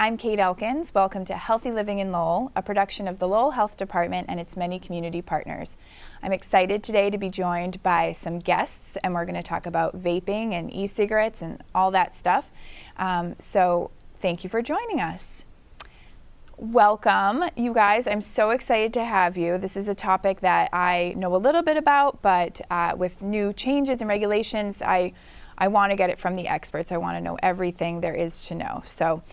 I'm Kate Elkins. Welcome to Healthy Living in Lowell, a production of the Lowell Health Department and its many community partners. I'm excited today to be joined by some guests, and we're going to talk about vaping and e-cigarettes and all that stuff. So thank you for joining us. Welcome, you guys. I'm so excited to have you. This is a topic that I know a little bit about, but with new changes and regulations, I want to get it from the experts. I want to know everything there is to know. So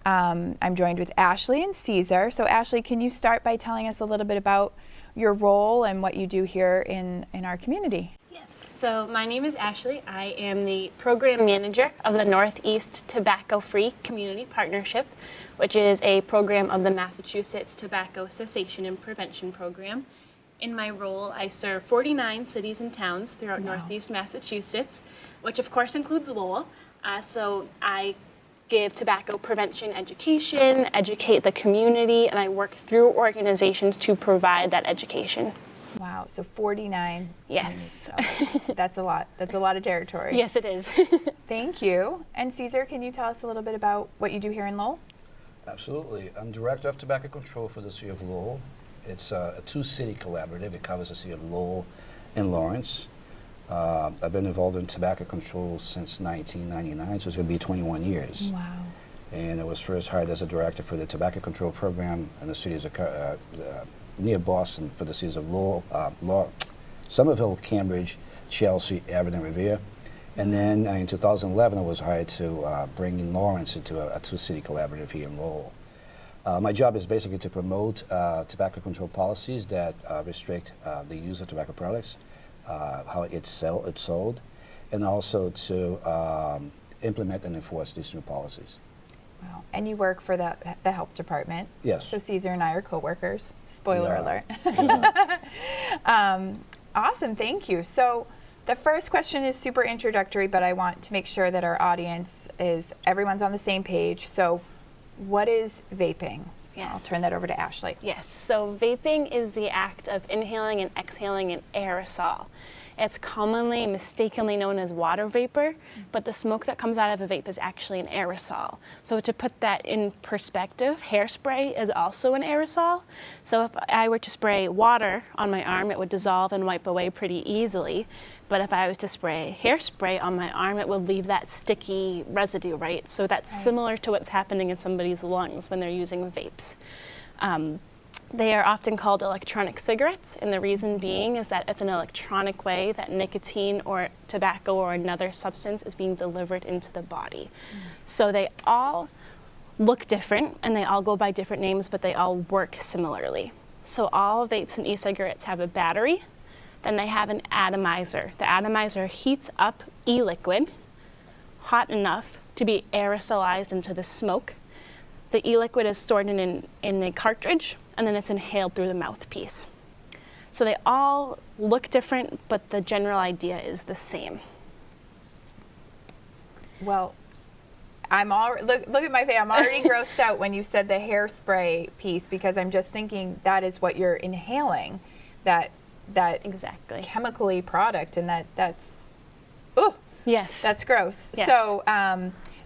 I'm joined with Ashley and Caesar. So Ashley, can you start by telling us a little bit about your role and what you do here in our community? Yes, so my name is Ashley. I am the program manager of the Northeast Tobacco-Free Community Partnership, which is a program of the Massachusetts Tobacco Cessation and Prevention Program. In my role, I serve 49 cities and towns throughout Northeast Massachusetts, which of course includes Lowell. So I give tobacco prevention education, educate the community, and I work through organizations to provide that education. Wow, so 49. Yes. That's a lot. That's a lot of territory. Yes, it is. Thank you. And Caesar, can you tell us a little bit about what you do here in Lowell? Absolutely. I'm Director of Tobacco Control for the City of Lowell. It's a two-city collaborative. It covers the City of Lowell and Lawrence. I've been involved in tobacco control since 1999, so it's going to be 21 years. Wow. And I was first hired as a director for the tobacco control program in the cities of near Boston for the cities of Lowell, Somerville, Cambridge, Chelsea, Aberdeen, Revere. And then in 2011, I was hired to bring in Lawrence into a two-city collaborative here in Lowell. My job is basically to promote tobacco control policies that restrict the use of tobacco products, how it's sold, and also to implement and enforce these new policies. Wow. And you work for the health department. Yes. So Caesar and I are co-workers. Spoiler alert. Yeah. Awesome, thank you. So the first question is super introductory, but I want to make sure that our audience everyone's on the same page. So what is vaping? Yes. I'll turn that over to Ashley. Yes, so vaping is the act of inhaling and exhaling an aerosol. It's commonly mistakenly known as water vapor, but the smoke that comes out of a vape is actually an aerosol. So to put that in perspective, hairspray is also an aerosol. So if I were to spray water on my arm, it would dissolve and wipe away pretty easily. But if I was to spray hairspray on my arm, it would leave that sticky residue, right? So that's similar to what's happening in somebody's lungs when they're using vapes. They are often called electronic cigarettes, and the reason being is that it's an electronic way that nicotine or tobacco or another substance is being delivered into the body. So they all look different, and they all go by different names, but they all work similarly. So all vapes and e-cigarettes have a battery. Then they have an atomizer. The atomizer heats up e-liquid hot enough to be aerosolized into the smoke. The e-liquid is stored in a cartridge, and then it's inhaled through the mouthpiece. So they all look different, but the general idea is the same. Well, look at my face. I'm already grossed out when you said the hairspray piece, because I'm just thinking that is what you're inhaling, that exactly chemically product, and that's yes, that's gross. Yes.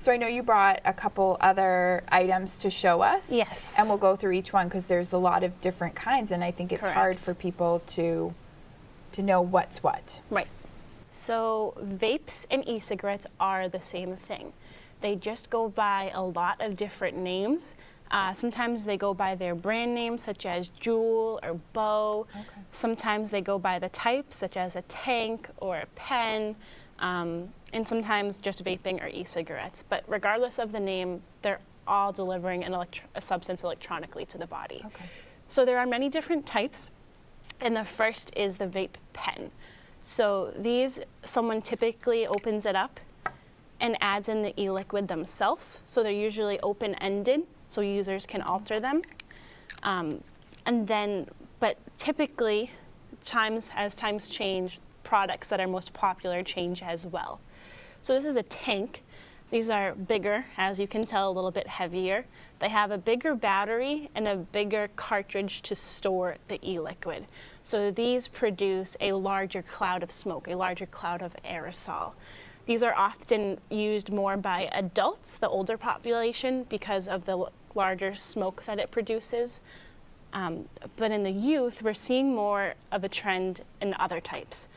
So I know you brought a couple other items to show us. Yes. And we'll go through each one because there's a lot of different kinds, and I think it's hard for people to know what's what. Right. So vapes and e-cigarettes are the same thing. They just go by a lot of different names. Sometimes they go by their brand names, such as Juul or Bow. Okay. Sometimes they go by the type, such as a tank or a pen, and sometimes just vaping or e-cigarettes. But regardless of the name, they're all delivering a substance electronically to the body. Okay. So there are many different types, and the first is the Vape Pen. So someone typically opens it up and adds in the e-liquid themselves. So they're usually open-ended, so users can alter them. But typically, as times change, products that are most popular change as well. So this is a tank. These are bigger, as you can tell, a little bit heavier. They have a bigger battery and a bigger cartridge to store the e-liquid. So these produce a larger cloud of smoke, a larger cloud of aerosol. These are often used more by adults, the older population, because of the larger smoke that it produces. But in the youth, we're seeing more of a trend in other types.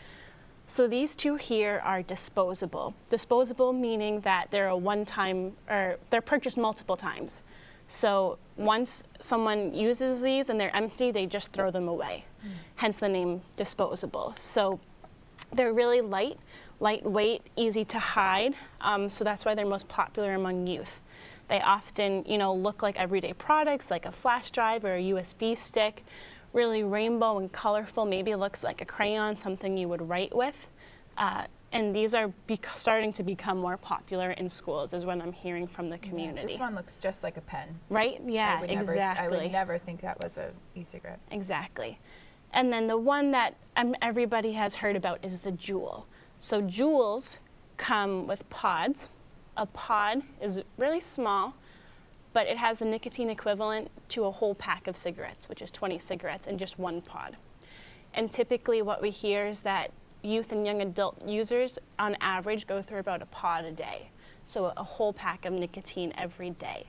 So these two here are disposable. Disposable meaning that they're a one-time, or they're purchased multiple times. So once someone uses these and they're empty, they just throw them away. Hence the name disposable. So they're really lightweight, easy to hide. So that's why they're most popular among youth. They often, look like everyday products, like a flash drive or a USB stick, really rainbow and colorful. Maybe it looks like a crayon, something you would write with. And these are starting to become more popular in schools, is what I'm hearing from the community. Yeah, this one looks just like a pen. Right? Yeah, exactly. I would never think that was an e-cigarette. Exactly. And then the one that everybody has heard about is the Juul. So Juuls come with pods. A pod is really small, but it has the nicotine equivalent to a whole pack of cigarettes, which is 20 cigarettes in just one pod. And typically what we hear is that youth and young adult users on average go through about a pod a day. So a whole pack of nicotine every day.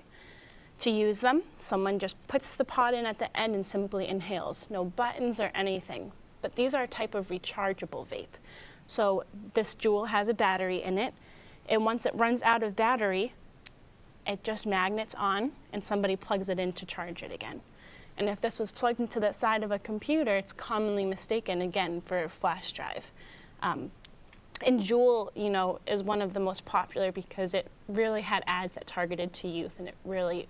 To use them, someone just puts the pod in at the end and simply inhales. No buttons or anything. But these are a type of rechargeable vape. So this Juul has a battery in it, and once it runs out of battery, it just magnets on and somebody plugs it in to charge it again. And if this was plugged into the side of a computer, it's commonly mistaken, again, for a flash drive. And Juul, is one of the most popular because it really had ads that targeted to youth, and it really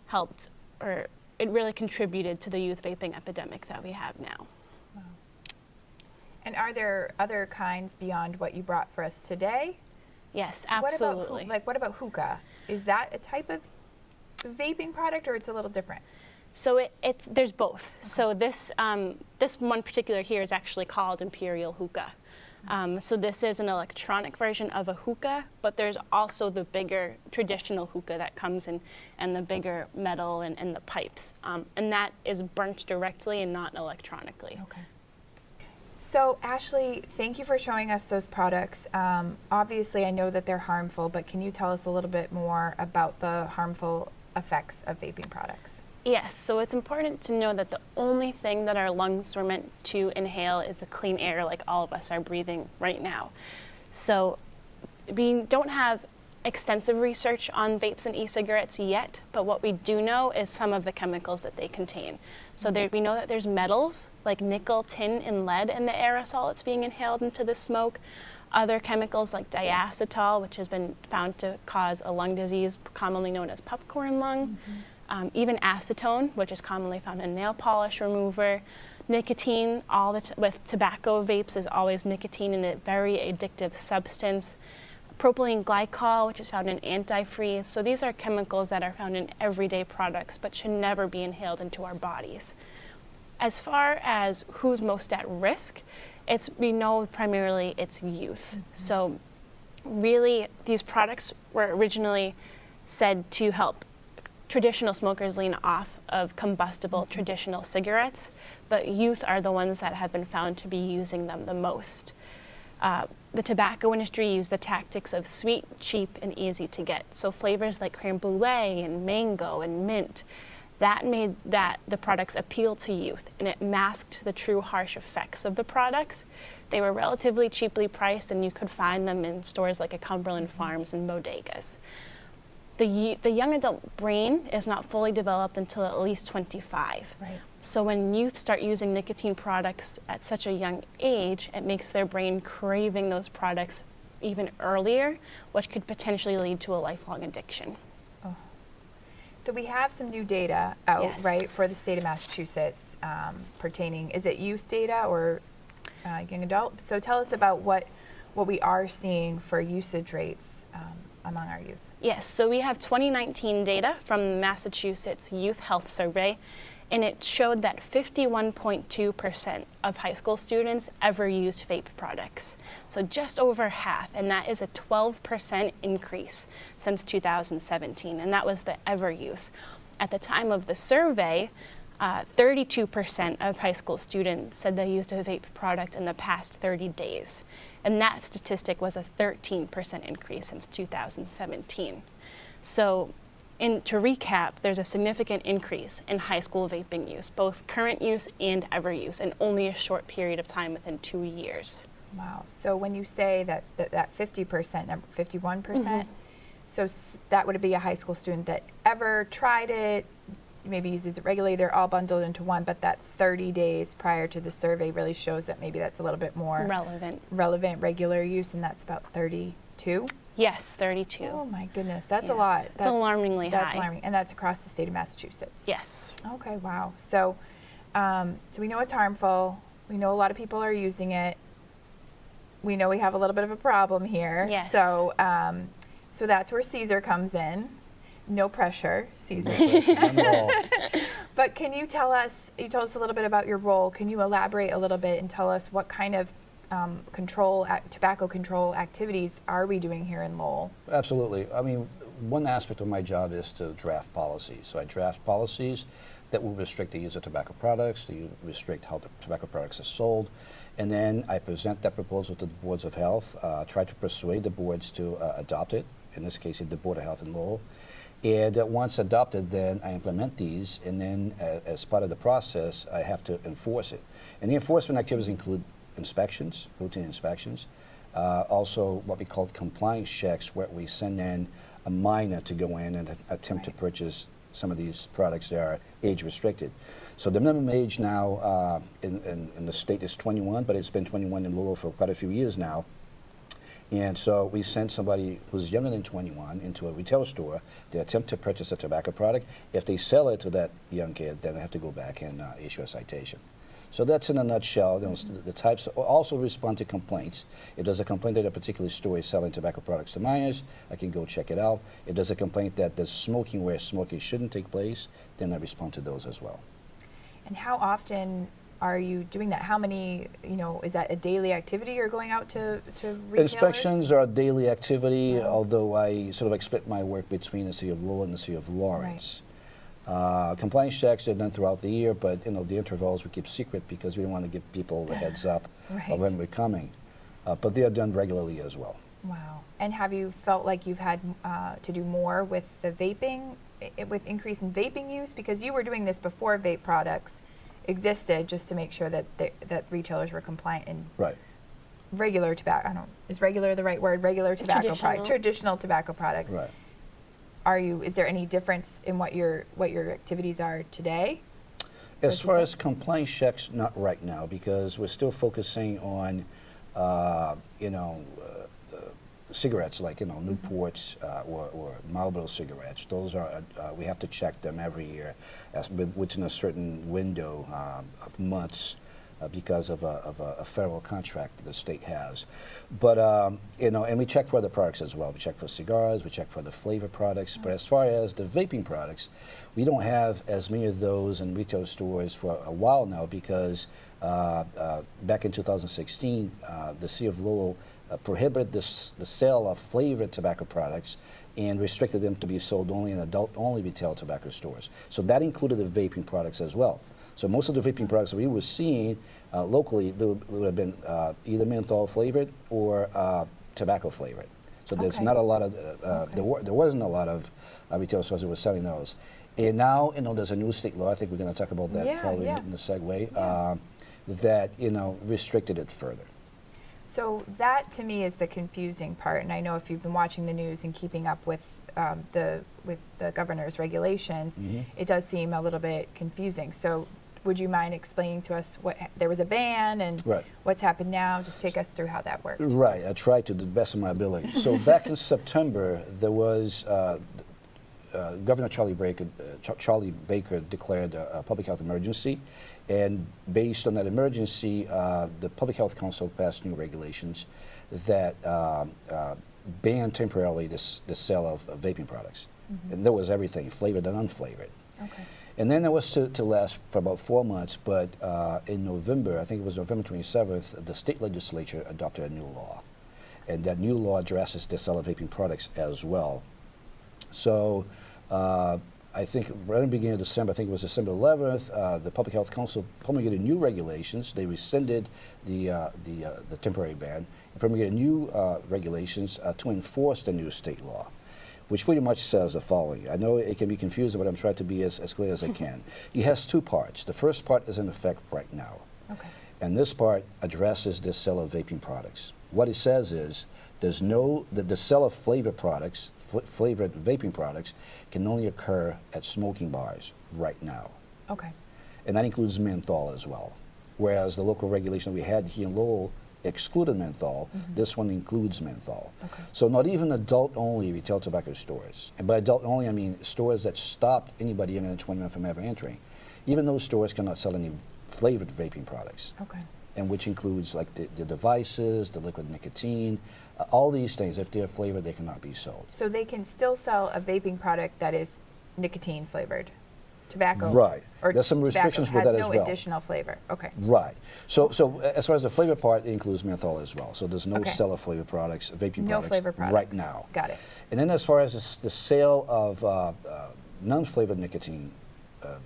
helped, or it really contributed to the youth vaping epidemic that we have now. Wow. And are there other kinds beyond what you brought for us today? Yes, absolutely. What about hookah? Is that a type of vaping product, or it's a little different? So there's both. Okay. So this one particular here is actually called Imperial Hookah. So this is an electronic version of a hookah, but there's also the bigger traditional hookah that comes in, and the bigger metal and the pipes. And that is burnt directly and not electronically. Okay. So Ashley, thank you for showing us those products. Obviously, I know that they're harmful, but can you tell us a little bit more about the harmful effects of vaping products? Yes, so it's important to know that the only thing that our lungs were meant to inhale is the clean air like all of us are breathing right now. So we don't have extensive research on vapes and e-cigarettes yet, but what we do know is some of the chemicals that they contain. So we know that there's metals like nickel, tin, and lead in the aerosol that's being inhaled into the smoke. Other chemicals like diacetyl, which has been found to cause a lung disease commonly known as popcorn lung. Even acetone, which is commonly found in nail polish remover. Nicotine, with tobacco vapes, is always nicotine in a very addictive substance. Propylene glycol, which is found in antifreeze. So these are chemicals that are found in everyday products but should never be inhaled into our bodies. As far as who's most at risk, we know primarily it's youth. So really, these products were originally said to help traditional smokers lean off of combustible traditional cigarettes, but youth are the ones that have been found to be using them the most. The tobacco industry used the tactics of sweet, cheap, and easy to get. So flavors like creme brulee and mango and mint, that made the products appeal to youth, and it masked the true harsh effects of the products. They were relatively cheaply priced, and you could find them in stores like a Cumberland Farms and bodegas. The young adult brain is not fully developed until at least 25. Right. So when youth start using nicotine products at such a young age, it makes their brain craving those products even earlier, which could potentially lead to a lifelong addiction. Oh. So we have some new data out, Yes. right, for the state of Massachusetts pertaining, is it youth data or young adult? So tell us about what we are seeing for usage rates among our youth. Yes, so we have 2019 data from the Massachusetts Youth Health Survey, and it showed that 51.2% of high school students ever used vape products. So just over half, and that is a 12% increase since 2017, and that was the ever use. At the time of the survey, 32% of high school students said they used a vape product in the past 30 days. And that statistic was a 13% increase since 2017. So And to recap, there's a significant increase in high school vaping use, both current use and ever use, in only a short period of time within 2 years. Wow. So when you say that 50% number, 51%, so that would be a high school student that ever tried it, maybe uses it regularly, they're all bundled into one, but that 30 days prior to the survey really shows that maybe that's a little bit more relevant regular use, and that's about 32? Yes, 32. Oh my goodness, that's a lot. That's alarmingly high. That's alarming, and that's across the state of Massachusetts. Yes. Okay, wow. So, so we know it's harmful. We know a lot of people are using it. We know we have a little bit of a problem here. Yes. So, so that's where Caesar comes in. No pressure, Caesar. But can you tell us, you told us a little bit about your role. Can you elaborate a little bit and tell us what kind of tobacco control activities are we doing here in Lowell? Absolutely. I mean, one aspect of my job is to draft policies. So I draft policies that will restrict the use of tobacco products, to restrict how the tobacco products are sold, and then I present that proposal to the boards of health, try to persuade the boards to adopt it, in this case the Board of Health in Lowell. And once adopted, then I implement these, and then as part of the process, I have to enforce it. And the enforcement activities include inspections, routine inspections, also what we call compliance checks, where we send in a minor to go in and attempt to purchase some of these products that are age restricted. So the minimum age now in the state is 21, but it's been 21 in Lowell for quite a few years now. And so we send somebody who's younger than 21 into a retail store. They attempt to purchase a tobacco product. If they sell it to that young kid, then they have to go back and issue a citation. So that's in a nutshell. The types also respond to complaints. If there's a complaint that a particular store is selling tobacco products to minors, I can go check it out. If there's a complaint that there's smoking where smoking shouldn't take place, then I respond to those as well. And how often are you doing that? How many, is that a daily activity you're going out to retailers? Inspections are a daily activity, although I sort of split my work between the city of Lowell and the city of Lawrence. Compliance checks are done throughout the year, but the intervals we keep secret because we don't want to give people the heads up of when we're coming. But they are done regularly as well. Wow. And have you felt like you've had to do more with the vaping, with increase in vaping use? Because you were doing this before vape products existed, just to make sure that that retailers were compliant in regular tobacco. Is regular the right word? Regular tobacco products, traditional tobacco products. Right. Is there any difference in what your activities are today? As far as compliance checks, not right now, because we're still focusing on, cigarettes like Newports or Marlboro cigarettes. Those are we have to check them every year, within a certain window of months. Because of a federal contract that the state has. But, and we check for other products as well. We check for cigars, we check for the flavor products. But as far as the vaping products, we don't have as many of those in retail stores for a while now because back in 2016, the city of Lowell prohibited the sale of flavored tobacco products and restricted them to be sold only in adult-only retail tobacco stores. So that included the vaping products as well. So most of the vaping products that we were seeing locally, they would have been either menthol flavored or tobacco flavored. So there's not a lot of, there wasn't a lot of retail stores that were selling those. And now, there's a new state law, I think we're going to talk about that probably in the segue, that, restricted it further. So that to me is the confusing part, and I know if you've been watching the news and keeping up with the governor's regulations, it does seem a little bit confusing. So would you mind explaining to us there was a ban and what's happened now? Just take us through how that worked. Right, I tried to the best of my ability. So back in September, there was Governor Charlie Baker declared a public health emergency, and based on that emergency, the Public Health Council passed new regulations that banned temporarily the sale of vaping products. And there was everything, flavored and unflavored. Okay. And then that was to last for about 4 months, but in November, I think it was November 27th, the state legislature adopted a new law. And that new law addresses the sale of vaping products as well. So I think right in the beginning of December, I think it was December 11th, the Public Health Council promulgated new regulations. They rescinded the temporary ban and promulgated new regulations to enforce the new state law. which pretty much says the following. I know it can be confusing, but I'm trying to be as clear as I can. It has two parts. The first part is in effect right now. Okay. And this part addresses the sale of vaping products. What it says is there's the sale of flavored products, flavored vaping products, can only occur at smoking bars right now. Okay. And that includes menthol as well. Whereas the local regulation we had here in Lowell excluded menthol, this one includes menthol. Okay. So not even adult-only retail tobacco stores. And by adult-only, I mean stores that stopped anybody younger than 21 from ever entering. Even those stores cannot sell any flavored vaping products. Okay. And which includes like the devices, the liquid nicotine, all these things. If they're flavored, they cannot be sold. So they can still sell a vaping product that is nicotine flavored, tobacco. Right. Or There's some restrictions with that as has well. no additional flavor. Okay. Right. So as far as the flavor part, it includes menthol as well. So there's no Okay. sale of flavor products, vaping No products, flavor products. right now. Got it. And then as far as the sale of non-flavored nicotine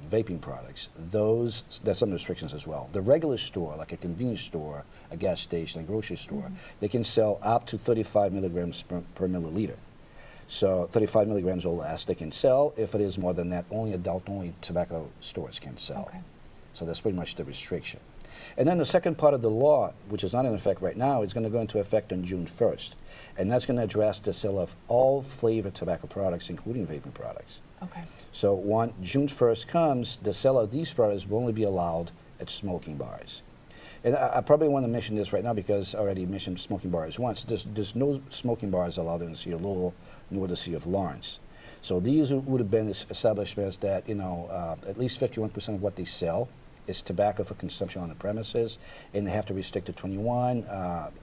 vaping products, there's some restrictions as well. The regular store, like a convenience store, a gas station, a grocery store, they can sell up to 35 milligrams per milliliter. So 35 milligrams or less they can sell. If it is more than that, only adult-only tobacco stores can sell. Okay. So that's pretty much the restriction. And then the second part of the law, which is not in effect right now, is going to go into effect on June 1st. And that's going to address the sale of all flavored tobacco products, including vaping products. Okay. So when June 1st comes, the sale of these products will only be allowed at smoking bars. And I probably want to mention this right now because I already mentioned smoking bars once. There's no smoking bars allowed in the city of Lowell nor the city of Lawrence. So these would have been establishments that, at least 51% of what they sell is tobacco for consumption on the premises, and they have to restrict to 21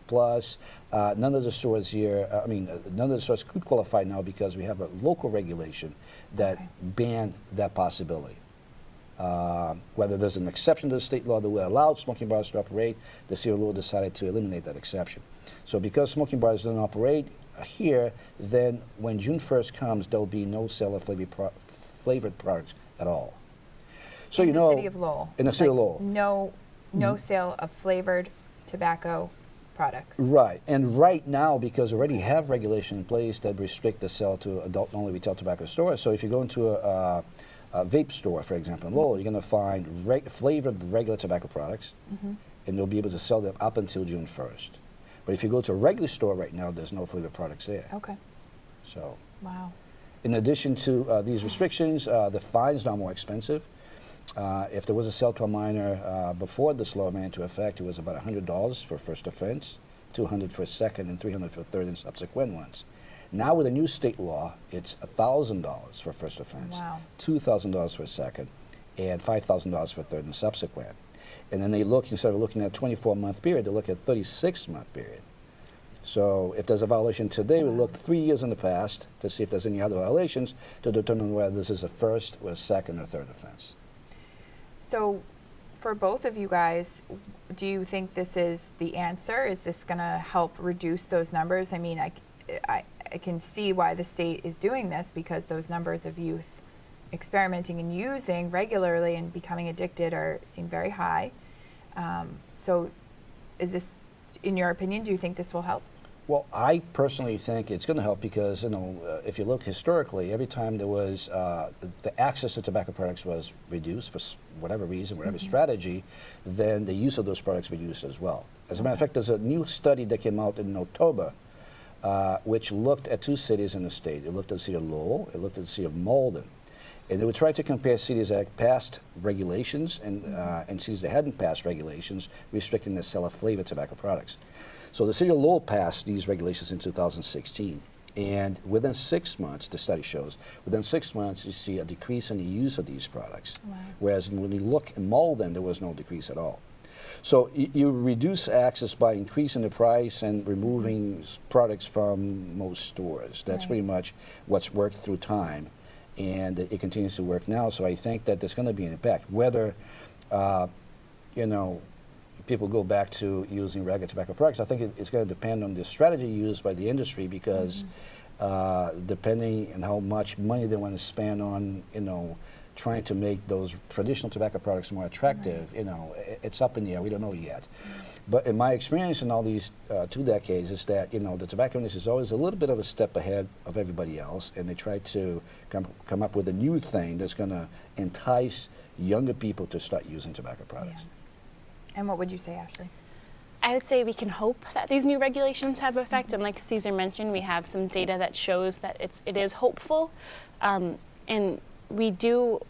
plus. None of the stores here, none of the stores could qualify now because we have a local regulation that ban that possibility. Whether there's an exception to the state law that would allow smoking bars to operate, the city of Lowell decided to eliminate that exception. So because smoking bars don't operate here, then when June 1st comes, there will be no sale of flavored products at all. So in the city of Lowell. In the city of Lowell. No sale of flavored tobacco products. Right, and right now, because we already have regulation in place that restrict the sale to adult-only retail tobacco stores, so if you go into a vape store, for example, in Lowell, you're going to find flavored regular tobacco products, and they'll be able to sell them up until June 1st. But if you go to a regular store right now, there's no flavored products there. Okay. So, wow. In addition to these restrictions, the fine's now more expensive. If there was a sale to a minor before this law went into effect, it was about $100 for first offense, $200 for second, and $300 for third and subsequent ones. Now with the new state law, it's $1,000 for first offense, wow. $2,000 for second, and $5,000 for third and subsequent. And then they look, instead of looking at a 24-month period, they look at a 36-month period. So if there's a violation today, we look 3 years in the past to see if there's any other violations to determine whether this is a first or a second or third offense. So for both of you guys, do you think this is the answer? Is this going to help reduce those numbers? I mean, I can see why the state is doing this because those numbers of youth experimenting and using regularly and becoming addicted seem very high. So is this, in your opinion, do you think this will help? Well, I personally think it's going to help because, if you look historically, every time there was, the access to tobacco products was reduced for whatever reason, whatever strategy, then the use of those products reduced as well. As a matter of fact, there's a new study that came out in October which looked at two cities in the state. It looked at the city of Lowell, it looked at the city of Malden. And they were trying to compare cities that had passed regulations and cities that hadn't passed regulations restricting the sale of flavored tobacco products. So the city of Lowell passed these regulations in 2016. And within 6 months, the study shows, within 6 months you see a decrease in the use of these products. Wow. Whereas when you look in Malden, there was no decrease at all. So you reduce access by increasing the price and removing products from most stores. That's pretty much what's worked through time. And it continues to work now. So I think that there's going to be an impact. Whether, people go back to using regular tobacco products, I think it's going to depend on the strategy used by the industry because depending on how much money they want to spend on, trying to make those traditional tobacco products more attractive, it's up in the air. We don't know yet. But in my experience in all these 2 decades is that, you know, the tobacco industry is always a little bit of a step ahead of everybody else, and they try to come up with a new thing that's going to entice younger people to start using tobacco products. Yeah. And what would you say, Ashley? I would say we can hope that these new regulations have effect, and like Caesar mentioned, we have some data that shows that it is hopeful, and we do.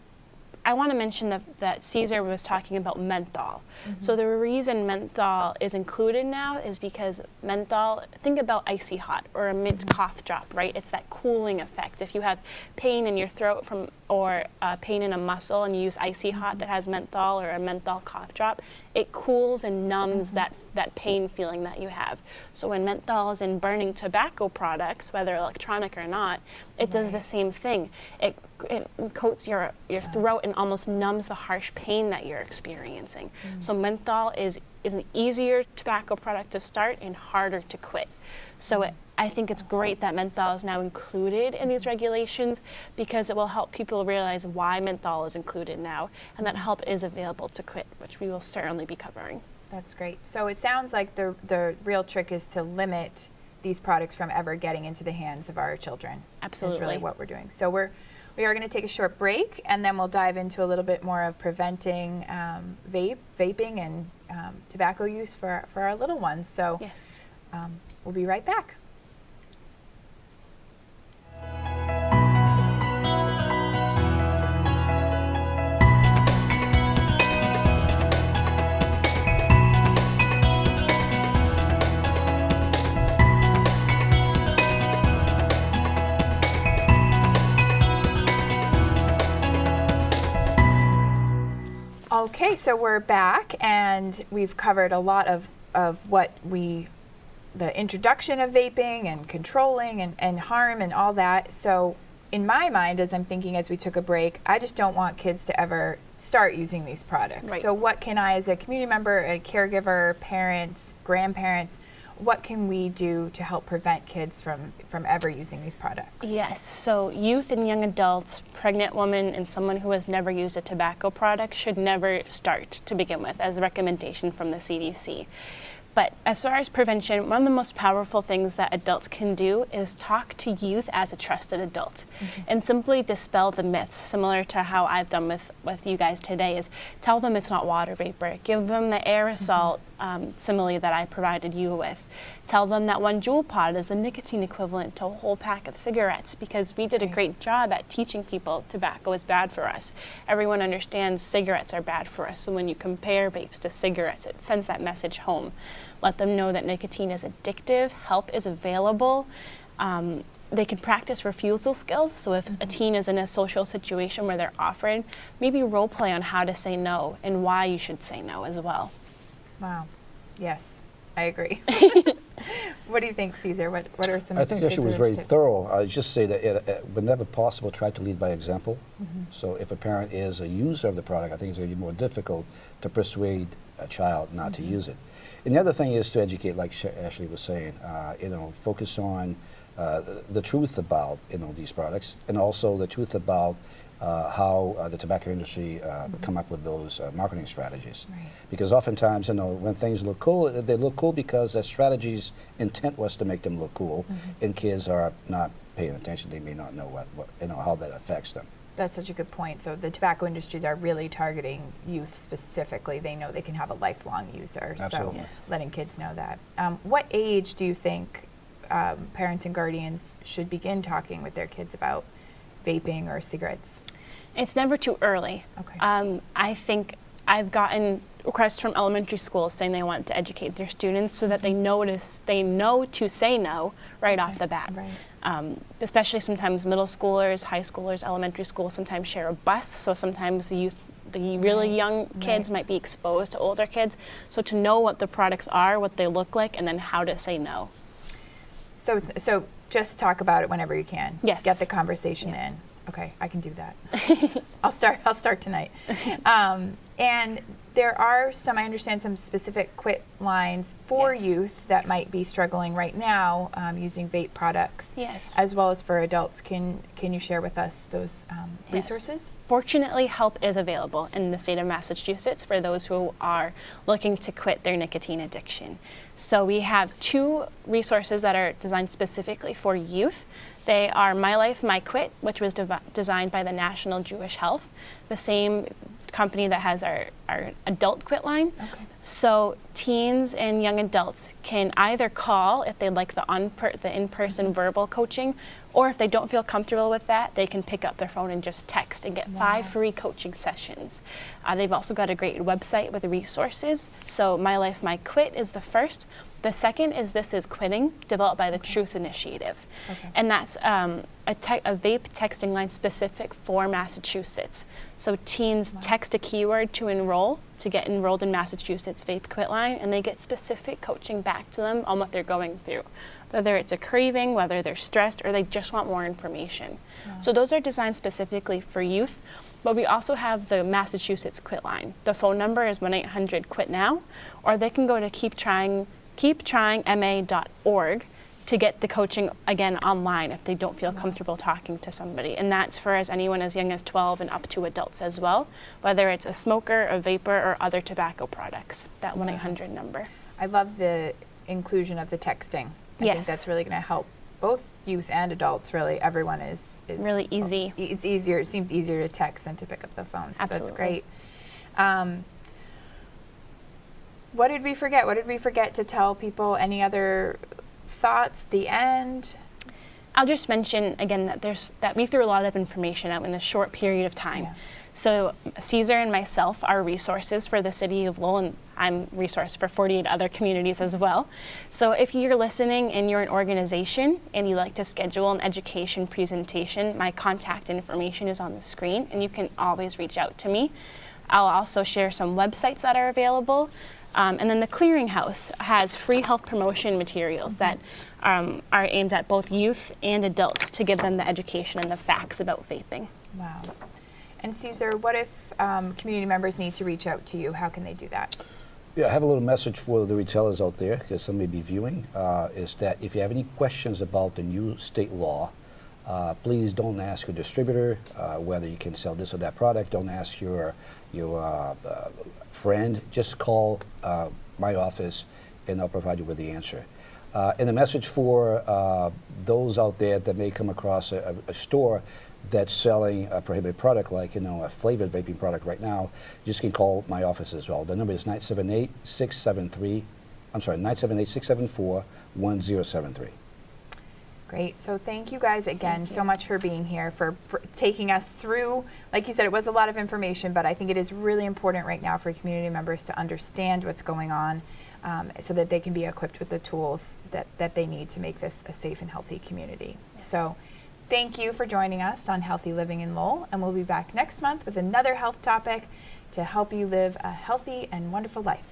I want to mention that Caesar was talking about menthol. So the reason menthol is included now is because menthol, think about icy hot or a mint cough drop, right? It's that cooling effect. If you have pain in your throat or pain in a muscle and you use icy hot that has menthol or a menthol cough drop, it cools and numbs that pain feeling that you have. So when menthol is in burning tobacco products, whether electronic or not, it does the same thing. It coats your throat and almost numbs the harsh pain that you're experiencing. So menthol is an easier tobacco product to start and harder to quit. So I think it's great that menthol is now included in these regulations because it will help people realize why menthol is included now and that help is available to quit, which we will certainly be covering. That's great. So it sounds like the real trick is to limit these products from ever getting into the hands of our children. Absolutely. That's really what we're doing. So we are going to take a short break, and then we'll dive into a little bit more of preventing vaping and tobacco use for our little ones. So Yes. We'll be right back. Okay, so we're back, and we've covered a lot of what the introduction of vaping and controlling and harm and all that. So in my mind, as I'm thinking as we took a break, I just don't want kids to ever start using these products. Right. So what can I, as a community member, a caregiver, parents, grandparents, what can we do to help prevent kids from ever using these products? Yes, so youth and young adults, pregnant women, and someone who has never used a tobacco product should never start to begin with, as a recommendation from the CDC. But as far as prevention, one of the most powerful things that adults can do is talk to youth as a trusted adult and simply dispel the myths, similar to how I've done with you guys today, is tell them it's not water vapor. Give them the aerosol simile that I provided you with. Tell them that one Juul pod is the nicotine equivalent to a whole pack of cigarettes, because we did a great job at teaching people tobacco is bad for us. Everyone understands cigarettes are bad for us, so when you compare vapes to cigarettes, it sends that message home. Let them know that nicotine is addictive, help is available. They can practice refusal skills, so if a teen is in a social situation where they're offered, maybe role play on how to say no and why you should say no as well. Wow. Yes, I agree. What do you think, Caesar? What are some? I think that she was very tips? thorough. I just say that whenever possible, try to lead by example. So if a parent is a user of the product, I think it's going to be more difficult to persuade a child not to use it. And the other thing is to educate, like Ashley was saying, focus on the truth about these products, and also the truth about how the tobacco industry come up with those marketing strategies. Right. Because oftentimes, when things look cool, they look cool because that strategy's intent was to make them look cool, and kids are not paying attention. They may not know how that affects them. That's such a good point. So the tobacco industries are really targeting youth specifically. They know they can have a lifelong user. Absolutely. So Yes. letting kids know that. What age do you think parents and guardians should begin talking with their kids about vaping or cigarettes? It's never too early. Okay. I think I've gotten requests from elementary schools saying they want to educate their students so that they know to say no right off the bat. Right. Especially sometimes middle schoolers, high schoolers, elementary schools sometimes share a bus, so sometimes the really young kids might be exposed to older kids. So to know what the products are, what they look like, and then how to say no. So just talk about it whenever you can. Yes. Get the conversation in. Okay, I can do that. I'll start tonight. And there are some, I understand, some specific quit lines for Yes. youth that might be struggling right now using vape products, Yes. as well as for adults. Can you share with us those Yes. resources? Fortunately, help is available in the state of Massachusetts for those who are looking to quit their nicotine addiction. So we have 2 resources that are designed specifically for youth. They are My Life, My Quit, which was designed by the National Jewish Health, the same company that has our adult quit line. Okay. So teens and young adults can either call if they'd like the in-person verbal coaching, or if they don't feel comfortable with that, they can pick up their phone and just text and get 5 free coaching sessions. They've also got a great website with resources. So My Life, My Quit is the first. The second is This Is Quitting, developed by the Truth Initiative. Okay. And that's a vape texting line specific for Massachusetts. So teens text a keyword to enroll, to get enrolled in Massachusetts Vape Quit line, and they get specific coaching back to them on what they're going through. Whether it's a craving, whether they're stressed, or they just want more information. So those are designed specifically for youth. But we also have the Massachusetts Quit line. The phone number is 1-800-QUIT-NOW, or they can go to keeptryingma.org to get the coaching again online if they don't feel comfortable talking to somebody. And that's for anyone as young as 12 and up to adults as well, whether it's a smoker, a vapor, or other tobacco products, that 1-800 number. I love the inclusion of the texting. I think Yes. that's really going to help both youth and adults. Really, everyone is Really easy. It's easier. It seems easier to text than to pick up the phone. So that's Absolutely. great. What did we forget? What did we forget to tell people? Any other thoughts at the end? I'll just mention again that we threw a lot of information out in a short period of time. Yeah. So Caesar and myself are resources for the city of Lowell, and I'm resource for 48 other communities as well. So if you're listening and you're an organization and you'd like to schedule an education presentation, my contact information is on the screen, and you can always reach out to me. I'll also share some websites that are available. And then the Clearinghouse has free health promotion materials that are aimed at both youth and adults to give them the education and the facts about vaping. Wow. And Caesar, what if community members need to reach out to you? How can they do that? Yeah, I have a little message for the retailers out there, because some may be viewing, is that if you have any questions about the new state law, please don't ask your distributor whether you can sell this or that product. Don't ask your friend. Just call my office, and I'll provide you with the answer. And the message for those out there that may come across a store that's selling a prohibited product, like a flavored vaping product right now, you just can call my office as well. The number is 978-674-1073. Great. So thank you guys again so much for being here, for taking us through. Like you said, it was a lot of information, but I think it is really important right now for community members to understand what's going on so that they can be equipped with the tools that they need to make this a safe and healthy community. Yes. So thank you for joining us on Healthy Living in Lowell, and we'll be back next month with another health topic to help you live a healthy and wonderful life.